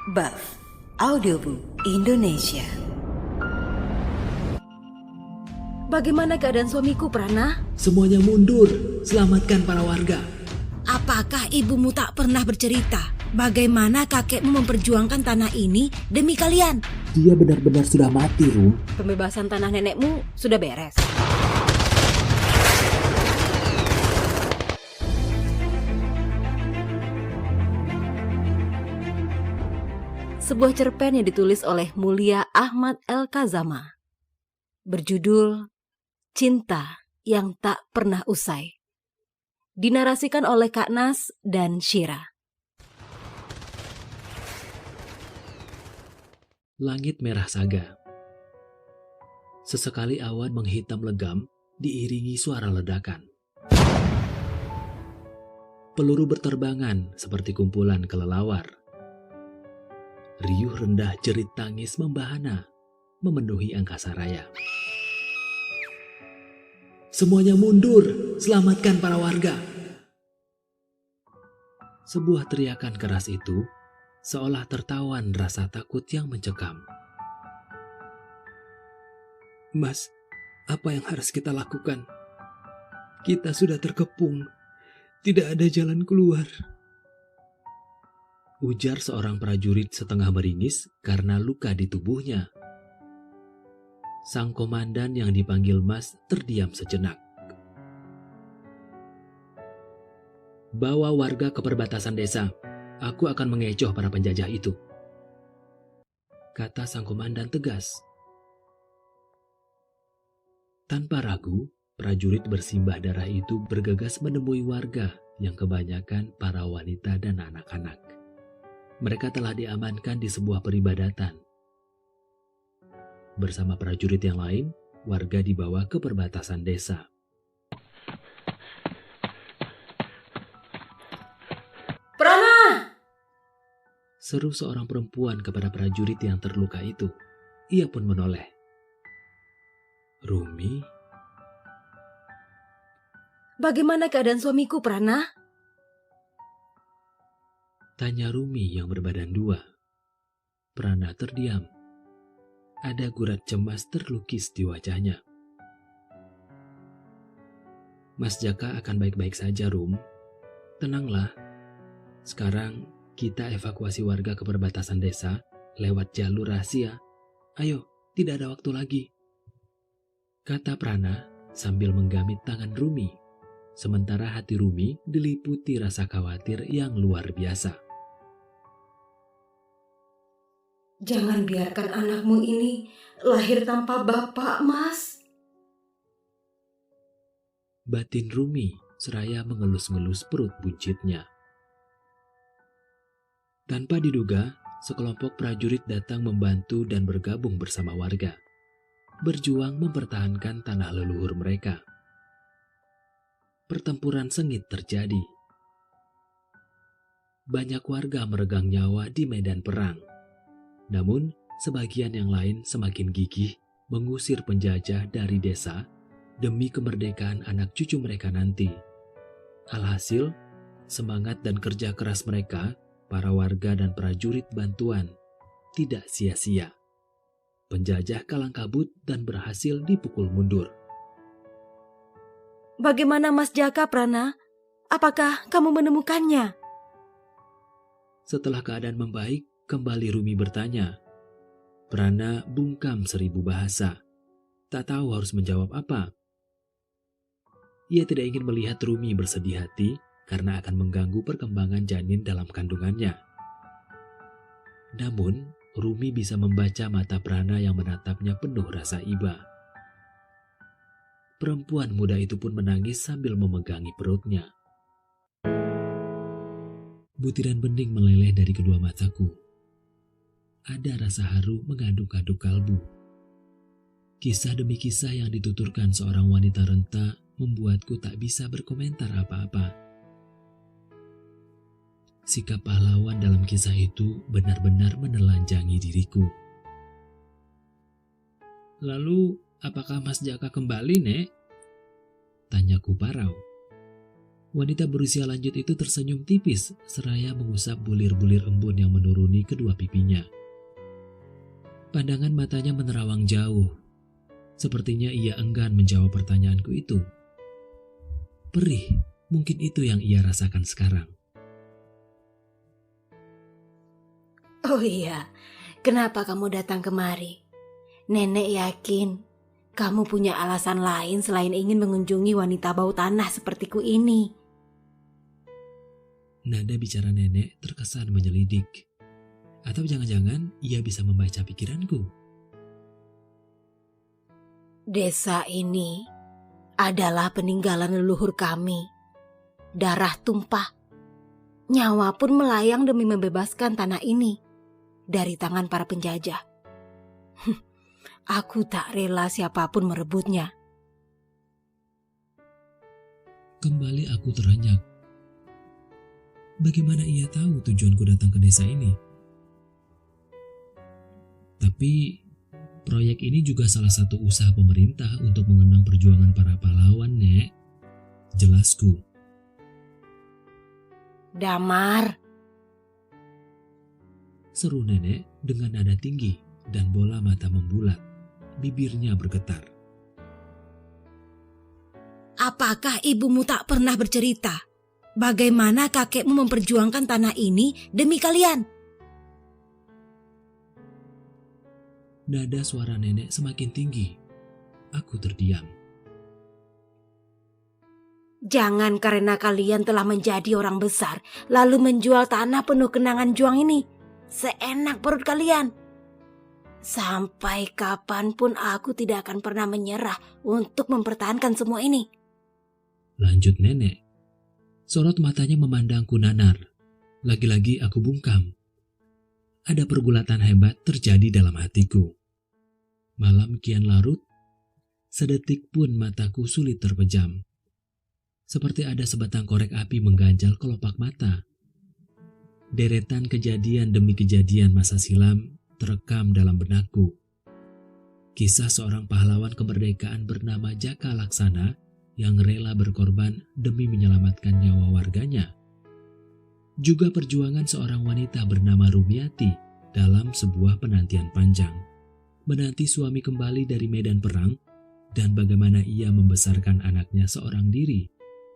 Buff Audiobook Indonesia. Bagaimana keadaan suamiku, Prana? Semuanya mundur, selamatkan para warga. Apakah ibumu tak pernah bercerita bagaimana kakekmu memperjuangkan tanah ini demi kalian? Dia benar-benar sudah mati, Rum. Pembebasan tanah nenekmu sudah beres. Sebuah cerpen yang ditulis oleh Mulia Ahmad El-Kazama berjudul Cinta yang Tak Pernah Usai, dinarasikan oleh Kak Nas dan Syira. Langit merah saga. Sesekali awan menghitam legam diiringi suara ledakan. Peluru berterbangan seperti kumpulan kelelawar. Riuh rendah jerit tangis membahana memenuhi angkasa raya. Semuanya mundur, selamatkan para warga. Sebuah teriakan keras itu seolah tertawan rasa takut yang mencekam. Mas, apa yang harus kita lakukan? Kita sudah terkepung, tidak ada jalan keluar. Ujar seorang prajurit setengah meringis karena luka di tubuhnya. Sang komandan yang dipanggil Mas terdiam sejenak. Bawa warga ke perbatasan desa. Aku akan mengecoh para penjajah itu, kata sang komandan tegas. Tanpa ragu, prajurit bersimbah darah itu bergegas menemui warga yang kebanyakan para wanita dan anak-anak. Mereka telah diamankan di sebuah peribadatan. Bersama prajurit yang lain, warga dibawa ke perbatasan desa. Prana! Seru seorang perempuan kepada prajurit yang terluka itu. Ia pun menoleh. Rumi? Bagaimana keadaan suamiku, Prana? Tanya Rumi yang berbadan dua. Prana terdiam. Ada gurat cemas terlukis di wajahnya. Mas Jaka akan baik-baik saja, Rum. Tenanglah. Sekarang kita evakuasi warga ke perbatasan desa lewat jalur rahasia. Ayo, tidak ada waktu lagi. Kata Prana sambil menggamit tangan Rumi. Sementara hati Rumi diliputi rasa khawatir yang luar biasa. Jangan biarkan anakmu ini lahir tanpa bapak, Mas. Batin Rumi seraya mengelus-ngelus perut buncitnya. Tanpa diduga, sekelompok prajurit datang membantu dan bergabung bersama warga, berjuang mempertahankan tanah leluhur mereka. Pertempuran sengit terjadi. Banyak warga meregang nyawa di medan perang. Namun, sebagian yang lain semakin gigih mengusir penjajah dari desa demi kemerdekaan anak cucu mereka nanti. Alhasil, semangat dan kerja keras mereka, para warga dan prajurit bantuan, tidak sia-sia. Penjajah kalang kabut dan berhasil dipukul mundur. Bagaimana Mas Jaka, Prana? Apakah kamu menemukannya? Setelah keadaan membaik, kembali Rumi bertanya. Prana bungkam 1000 bahasa. Tak tahu harus menjawab apa. Ia tidak ingin melihat Rumi bersedih hati karena akan mengganggu perkembangan janin dalam kandungannya. Namun, Rumi bisa membaca mata Prana yang menatapnya penuh rasa iba. Perempuan muda itu pun menangis sambil memegangi perutnya. Butiran bening meleleh dari kedua mataku. Ada rasa haru mengaduk-aduk kalbu. Kisah demi kisah yang dituturkan seorang wanita renta membuatku tak bisa berkomentar apa-apa. Sikap pahlawan dalam kisah itu benar-benar menelanjangi diriku. Lalu, apakah Mas Jaka kembali, Nek? Tanyaku parau. Wanita berusia lanjut itu tersenyum tipis seraya mengusap bulir-bulir embun yang menuruni kedua pipinya. Pandangan matanya menerawang jauh. Sepertinya ia enggan menjawab pertanyaanku itu. Perih, mungkin itu yang ia rasakan sekarang. Oh iya, kenapa kamu datang kemari? Nenek yakin kamu punya alasan lain selain ingin mengunjungi wanita bau tanah sepertiku ini. Nada bicara nenek terkesan menyelidik. Atau jangan-jangan ia bisa membaca pikiranku. Desa ini adalah peninggalan leluhur kami. Darah tumpah, nyawa pun melayang demi membebaskan tanah ini dari tangan para penjajah. Aku tak rela siapapun merebutnya. Kembali aku teranyak. Bagaimana ia tahu tujuanku datang ke desa ini? Tapi proyek ini juga salah satu usaha pemerintah untuk mengenang perjuangan para pahlawan, Nek. Jelasku. Damar, Seru nenek dengan nada tinggi dan bola mata membulat. Bibirnya bergetar. Apakah ibumu tak pernah bercerita bagaimana kakekmu memperjuangkan tanah ini demi kalian? Nada suara nenek semakin tinggi. Aku terdiam. jangan karena kalian telah menjadi orang besar lalu menjual tanah penuh kenangan juang ini seenak perut kalian. Sampai kapanpun aku tidak akan pernah menyerah untuk mempertahankan semua ini. Lanjut nenek. Sorot matanya memandangku nanar. Lagi-lagi aku bungkam. Ada pergulatan hebat terjadi dalam hatiku. Malam kian larut. Sedetik pun mataku sulit terpejam. Seperti ada sebatang korek api mengganjal kelopak mata. Deretan kejadian demi kejadian masa silam terekam dalam benakku. Kisah seorang pahlawan kemerdekaan bernama Jaka Laksana yang rela berkorban demi menyelamatkan nyawa warganya. Juga perjuangan seorang wanita bernama Rumiati dalam sebuah penantian panjang. Menanti suami kembali dari medan perang dan bagaimana ia membesarkan anaknya seorang diri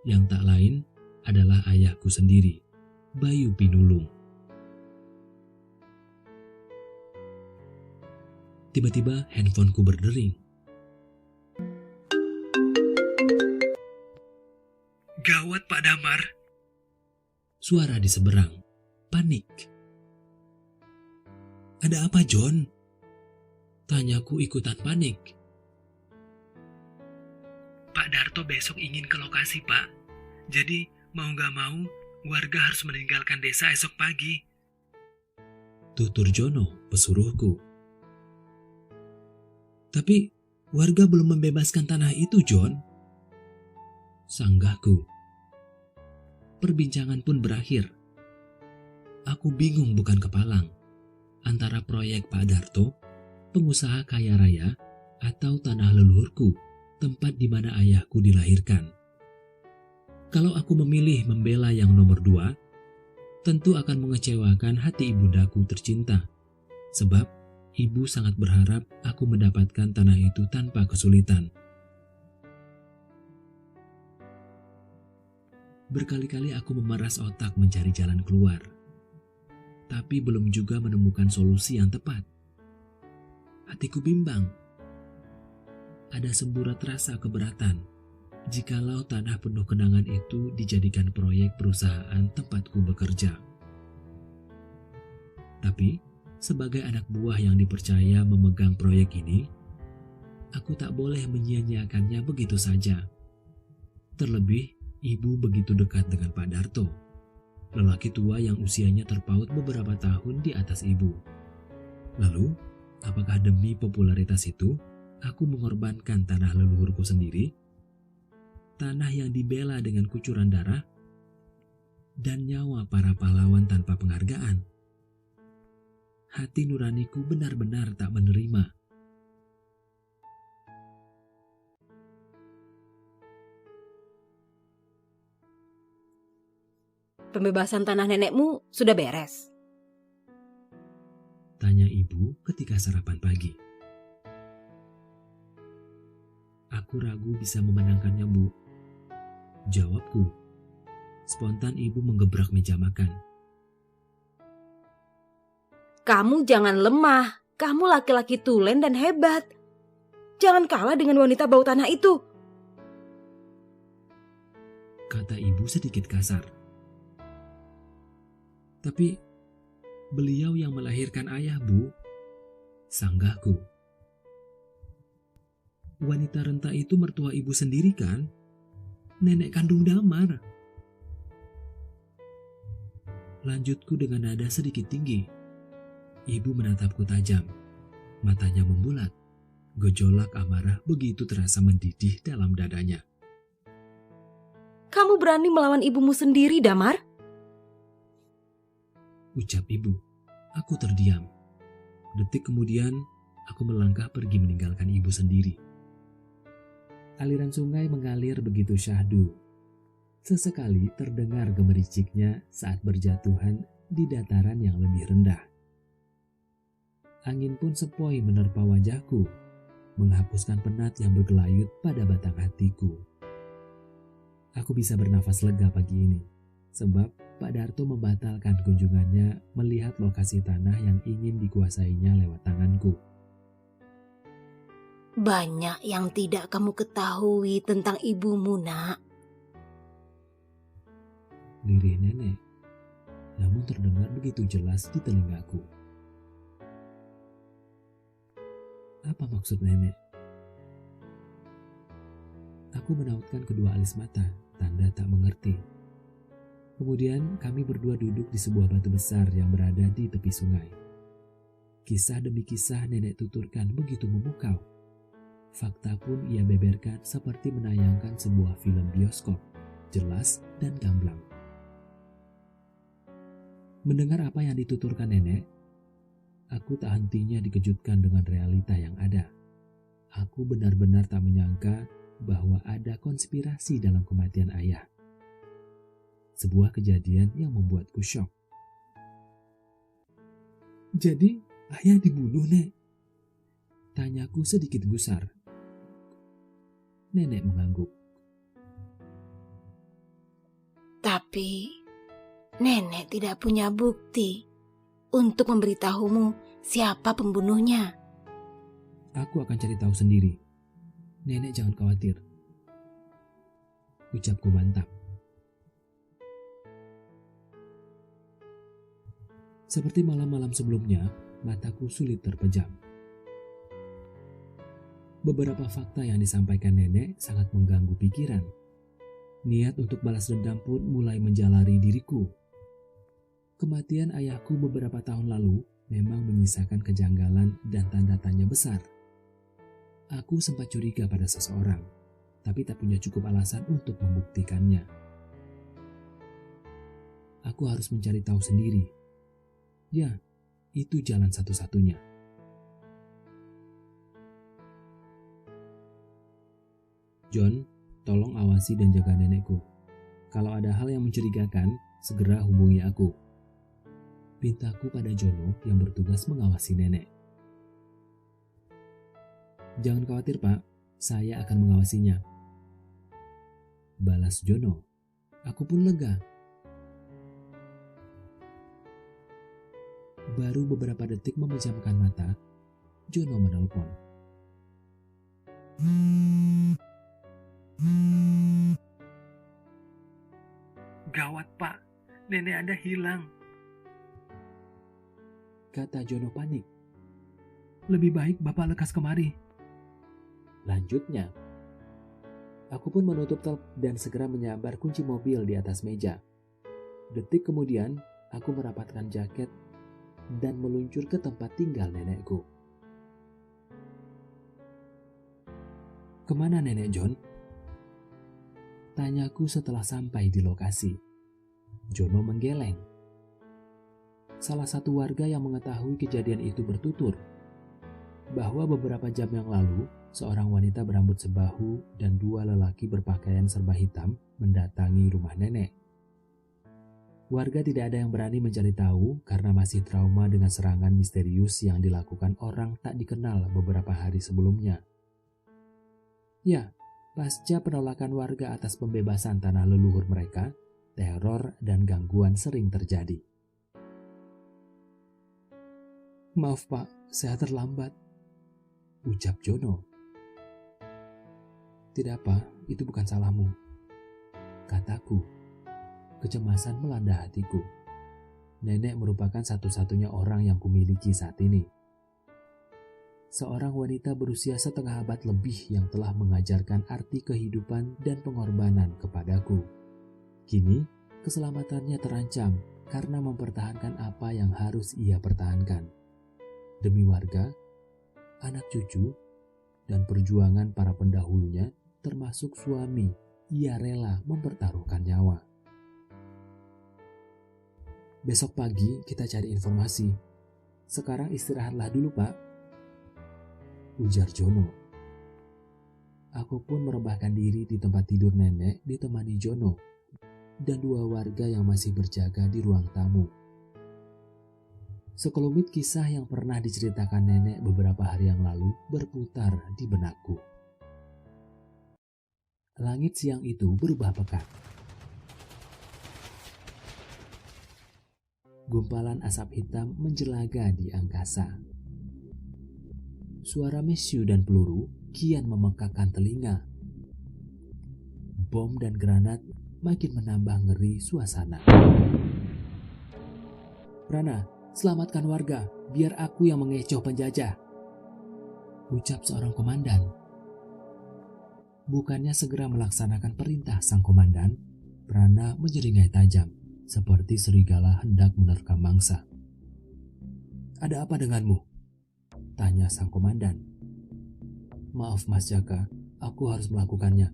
yang tak lain adalah ayahku sendiri, Bayu Pinulung. Tiba-tiba handphoneku berdering. Gawat Pak Damar. Suara di seberang. Panik. Ada apa John? Tanyaku ikutan panik. Pak Darto besok ingin ke lokasi Pak. Jadi mau gak mau warga harus meninggalkan desa esok pagi. Tutur Jono, pesuruhku. Tapi warga belum membebaskan tanah itu, John. Sanggahku. Perbincangan pun berakhir. Aku bingung bukan kepalang. Antara proyek Pak Darto, pengusaha kaya raya, atau tanah leluhurku, tempat di mana ayahku dilahirkan. Kalau aku memilih membela yang nomor 2, tentu akan mengecewakan hati ibundaku tercinta. Sebab ibu sangat berharap aku mendapatkan tanah itu tanpa kesulitan. Berkali-kali aku memeras otak mencari jalan keluar, tapi belum juga menemukan solusi yang tepat. Hatiku bimbang. Ada semburat rasa keberatan jikalau tanah penuh kenangan itu dijadikan proyek perusahaan tempatku bekerja. Tapi sebagai anak buah yang dipercaya memegang proyek ini, aku tak boleh menyia-nyiakannya begitu saja. Terlebih, ibu begitu dekat dengan Pak Darto, lelaki tua yang usianya terpaut beberapa tahun di atas ibu. Lalu, apakah demi popularitas itu, aku mengorbankan tanah leluhurku sendiri? Tanah yang dibela dengan kucuran darah dan nyawa para pahlawan tanpa penghargaan. Hati nuraniku benar-benar tak menerima. pembebasan tanah nenekmu sudah beres? Tanya ibu ketika sarapan pagi. Aku ragu bisa memenangkannya, Bu. Jawabku. Spontan ibu menggebrak meja makan. Kamu jangan lemah. Kamu laki-laki tulen dan hebat. Jangan kalah dengan wanita bau tanah itu. Kata ibu sedikit kasar. Tapi beliau yang melahirkan ayah, Bu. Sanggahku. Wanita renta itu mertua ibu sendiri kan? Nenek kandung Damar. Lanjutku dengan nada sedikit tinggi. Ibu menatapku tajam. Matanya membulat. Gejolak amarah begitu terasa mendidih dalam dadanya. Kamu berani melawan ibumu sendiri, Damar? Ucap ibu. Aku terdiam. Detik kemudian, aku melangkah pergi meninggalkan ibu sendiri. Aliran sungai mengalir begitu syahdu. Sesekali terdengar gemericiknya saat berjatuhan di dataran yang lebih rendah. Angin pun sepoi menerpa wajahku, menghapuskan penat yang bergelayut pada batang hatiku. Aku bisa bernafas lega pagi ini, sebab Pak Darto membatalkan kunjungannya melihat lokasi tanah yang ingin dikuasainya lewat tanganku. Banyak yang tidak kamu ketahui tentang ibumu, Nak. Lirih nenek, namun terdengar begitu jelas di telingaku. Apa maksud nenek? Aku menautkan kedua alis mata, tanda tak mengerti. Kemudian kami berdua duduk di sebuah batu besar yang berada di tepi sungai. Kisah demi kisah nenek tuturkan begitu memukau. Fakta pun ia beberkan seperti menayangkan sebuah film bioskop, jelas dan gamblang. Mendengar apa yang dituturkan nenek, aku tak hentinya dikejutkan dengan realita yang ada. Aku benar-benar tak menyangka bahwa ada konspirasi dalam kematian ayah. Sebuah kejadian yang membuatku syok. Jadi ayah dibunuh, Nek? Tanyaku sedikit gusar. Nenek mengangguk. Tapi nenek tidak punya bukti untuk memberitahumu siapa pembunuhnya. Aku akan cari tahu sendiri. Nenek jangan khawatir. Ucapku mantap. Seperti malam-malam sebelumnya, mataku sulit terpejam. Beberapa fakta yang disampaikan nenek sangat mengganggu pikiran. Niat untuk balas dendam pun mulai menjalari diriku. Kematian ayahku beberapa tahun lalu memang menyisakan kejanggalan dan tanda tanya besar. Aku sempat curiga pada seseorang, tapi tak punya cukup alasan untuk membuktikannya. Aku harus mencari tahu sendiri. Ya, itu jalan satu-satunya. John, tolong awasi dan jaga nenekku. Kalau ada hal yang mencurigakan, segera hubungi aku. Pintaku pada Jono yang bertugas mengawasi nenek. Jangan khawatir, Pak. Saya akan mengawasinya. Balas Jono. Aku pun lega. Baru beberapa detik memejamkan mata, Jono menelpon. Gawat, Pak. Nenek Anda hilang. Kata Jono panik. Lebih baik Bapak lekas kemari. Lanjutnya, aku pun menutup telepon dan segera menyambar kunci mobil di atas meja. Detik kemudian, aku merapatkan jaket dan meluncur ke tempat tinggal nenekku. Kemana nenek John? Tanyaku setelah sampai di lokasi. Jono menggeleng. Salah satu warga yang mengetahui kejadian itu bertutur bahwa beberapa jam yang lalu, seorang wanita berambut sebahu dan dua lelaki berpakaian serba hitam mendatangi rumah nenek. Warga tidak ada yang berani mencari tahu karena masih trauma dengan serangan misterius yang dilakukan orang tak dikenal beberapa hari sebelumnya. Ya, pasca penolakan warga atas pembebasan tanah leluhur mereka, teror dan gangguan sering terjadi. "Maaf Pak, saya terlambat," ucap Jono. "Tidak apa, itu bukan salahmu," kataku. Kecemasan melanda hatiku. Nenek merupakan satu-satunya orang yang kumiliki saat ini. Seorang wanita berusia setengah abad lebih yang telah mengajarkan arti kehidupan dan pengorbanan kepadaku. Kini, keselamatannya terancam karena mempertahankan apa yang harus ia pertahankan. Demi warga, anak cucu, dan perjuangan para pendahulunya, termasuk suami, ia rela mempertaruhkan nyawa. "Besok pagi kita cari informasi. Sekarang istirahatlah dulu, Pak," ujar Jono. Aku pun merebahkan diri di tempat tidur nenek ditemani Jono dan dua warga yang masih berjaga di ruang tamu. Sekelumit kisah yang pernah diceritakan nenek beberapa hari yang lalu berputar di benakku. Langit siang itu berubah pekat. Gumpalan asap hitam menjelaga di angkasa. Suara mesiu dan peluru kian memekakkan telinga. Bom dan granat makin menambah ngeri suasana. "Prana, selamatkan warga, biar aku yang mengecoh penjajah," ucap seorang komandan. Bukannya segera melaksanakan perintah sang komandan, Prana menyeringai tajam, seperti serigala hendak menerkam mangsa. "Ada apa denganmu?" tanya sang komandan. "Maaf Mas Jaka, aku harus melakukannya,"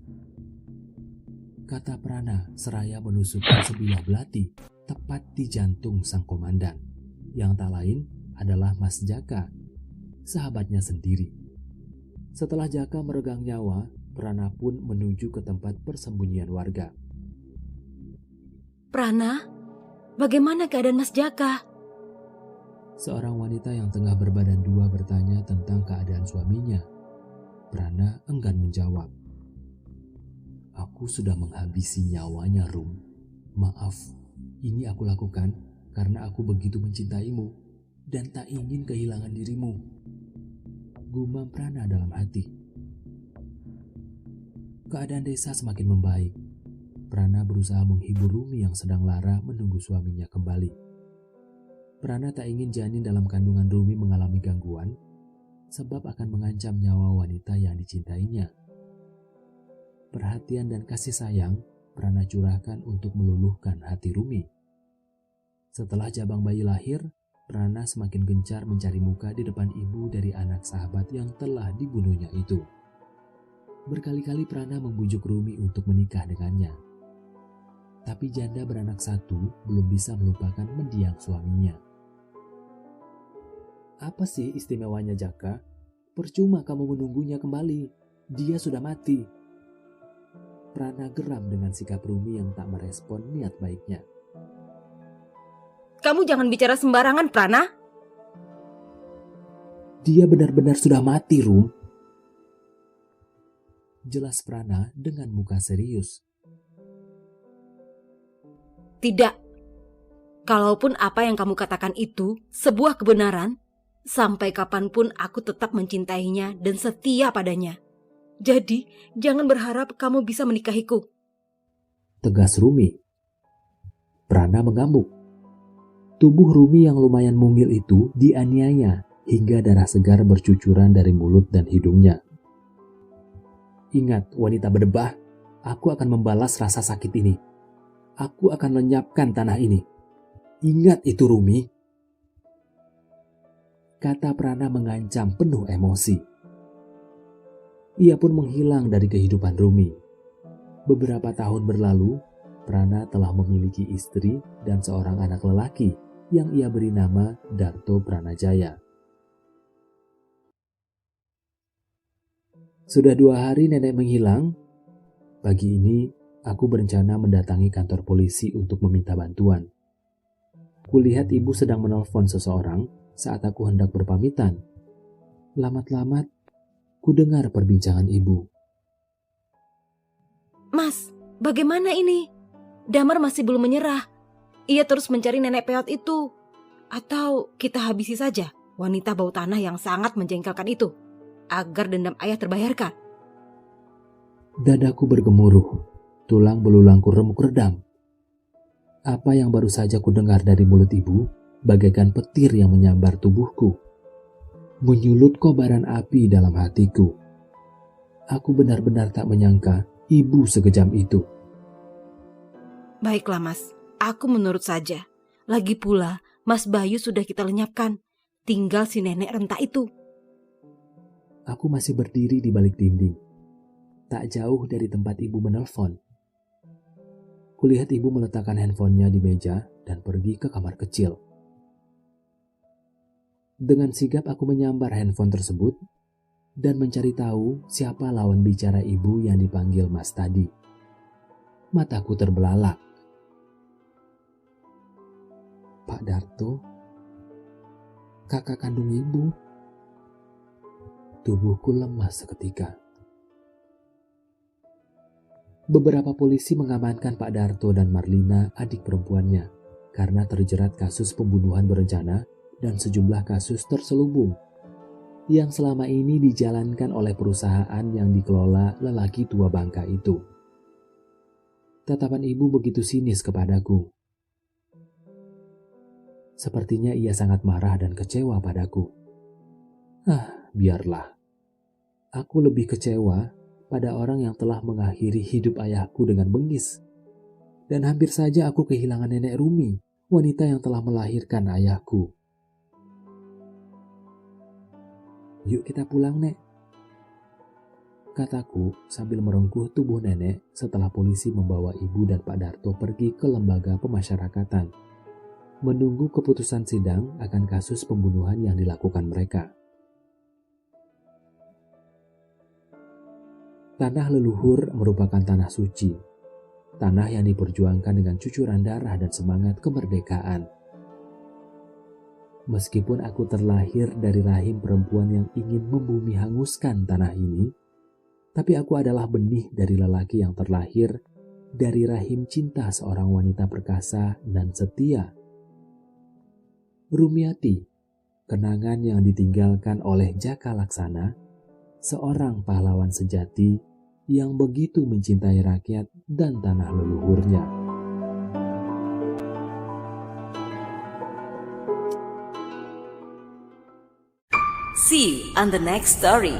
kata Prana seraya menusukkan sebilah belati tepat di jantung sang komandan, yang tak lain adalah Mas Jaka, sahabatnya sendiri. Setelah Jaka meregang nyawa, Prana pun menuju ke tempat persembunyian warga. Prana, bagaimana keadaan Mas Jaka? Seorang wanita yang tengah berbadan dua bertanya tentang keadaan suaminya. Prana enggan menjawab. "Aku sudah menghabisi nyawanya, Rum. Maaf, ini aku lakukan karena aku begitu mencintaimu dan tak ingin kehilangan dirimu," gumam Prana dalam hati. Keadaan desa semakin membaik. Prana berusaha menghibur Rumi yang sedang lara menunggu suaminya kembali. Prana tak ingin janin dalam kandungan Rumi mengalami gangguan, sebab akan mengancam nyawa wanita yang dicintainya. Perhatian dan kasih sayang Prana curahkan untuk meluluhkan hati Rumi. Setelah jabang bayi lahir, Prana semakin gencar mencari muka di depan ibu dari anak sahabat yang telah dibunuhnya itu. Berkali-kali Prana membujuk Rumi untuk menikah dengannya. Tapi janda beranak satu belum bisa melupakan mendiang suaminya. "Apa sih istimewanya Jaka? Percuma kamu menunggunya kembali. Dia sudah mati." Prana geram dengan sikap Rumi yang tak merespon niat baiknya. Kamu jangan bicara sembarangan, Prana. "Dia benar-benar sudah mati, Rum," jelas Prana dengan muka serius. Tidak. Kalaupun apa yang kamu katakan itu sebuah kebenaran, sampai kapanpun aku tetap mencintainya dan setia padanya. Jadi, jangan berharap kamu bisa menikahiku. Tegas Rumi. Prana mengamuk. Tubuh Rumi yang lumayan mungil itu dianiaya hingga darah segar bercucuran dari mulut dan hidungnya. "Ingat, wanita berdebah, aku akan membalas rasa sakit ini. Aku akan lenyapkan tanah ini. Ingat itu, Rumi," kata Prana mengancam penuh emosi. Ia pun menghilang dari kehidupan Rumi. Beberapa tahun berlalu, Prana telah memiliki istri dan seorang anak lelaki yang ia beri nama Darto Pranajaya. Sudah 2 hari nenek menghilang. Pagi ini aku berencana mendatangi kantor polisi untuk meminta bantuan. Kulihat ibu sedang menelpon seseorang saat aku hendak berpamitan. Lamat-lamat, kudengar perbincangan ibu. Mas, bagaimana ini? Damar masih belum menyerah. Ia terus mencari nenek peot itu. Atau kita habisi saja wanita bau tanah yang sangat menjengkelkan itu, agar dendam ayah terbayarkan. Dadaku bergemuruh, tulang belulangku remuk redam. Apa yang baru saja kudengar dari mulut ibu bagaikan petir yang menyambar tubuhku, menyulut kobaran api dalam hatiku. Aku benar-benar tak menyangka ibu sekejam itu. Baiklah mas, aku menurut saja. Lagi pula, Mas Bayu sudah kita lenyapkan. Tinggal si nenek renta itu. Aku masih berdiri di balik dinding, tak jauh dari tempat ibu menelpon. Kulihat ibu meletakkan handphonenya di meja dan pergi ke kamar kecil. Dengan sigap aku menyambar handphone tersebut dan mencari tahu siapa lawan bicara ibu yang dipanggil Mas tadi. Mataku terbelalak. Pak Darto, kakak kandung ibu. Tubuhku lemas seketika. Beberapa polisi mengamankan Pak Darto dan Marlina, adik perempuannya, karena terjerat kasus pembunuhan berencana dan sejumlah kasus terselubung yang selama ini dijalankan oleh perusahaan yang dikelola lelaki tua bangka itu. Tatapan ibu begitu sinis kepadaku. Sepertinya ia sangat marah dan kecewa padaku. Biarlah. Aku lebih kecewa pada orang yang telah mengakhiri hidup ayahku dengan bengis. Dan hampir saja aku kehilangan nenek Rumi, wanita yang telah melahirkan ayahku. Yuk kita pulang, Nek, kataku sambil merengkuh tubuh nenek setelah polisi membawa ibu dan Pak Darto pergi ke lembaga pemasyarakatan, menunggu keputusan sidang akan kasus pembunuhan yang dilakukan mereka. Tanah leluhur merupakan tanah suci, tanah yang diperjuangkan dengan cucuran darah dan semangat kemerdekaan. Meskipun aku terlahir dari rahim perempuan yang ingin membumi hanguskan tanah ini, tapi aku adalah benih dari lelaki yang terlahir dari rahim cinta seorang wanita perkasa dan setia. Rumiati, kenangan yang ditinggalkan oleh Jaka Laksana, seorang pahlawan sejati yang begitu mencintai rakyat dan tanah leluhurnya. See you on the next story.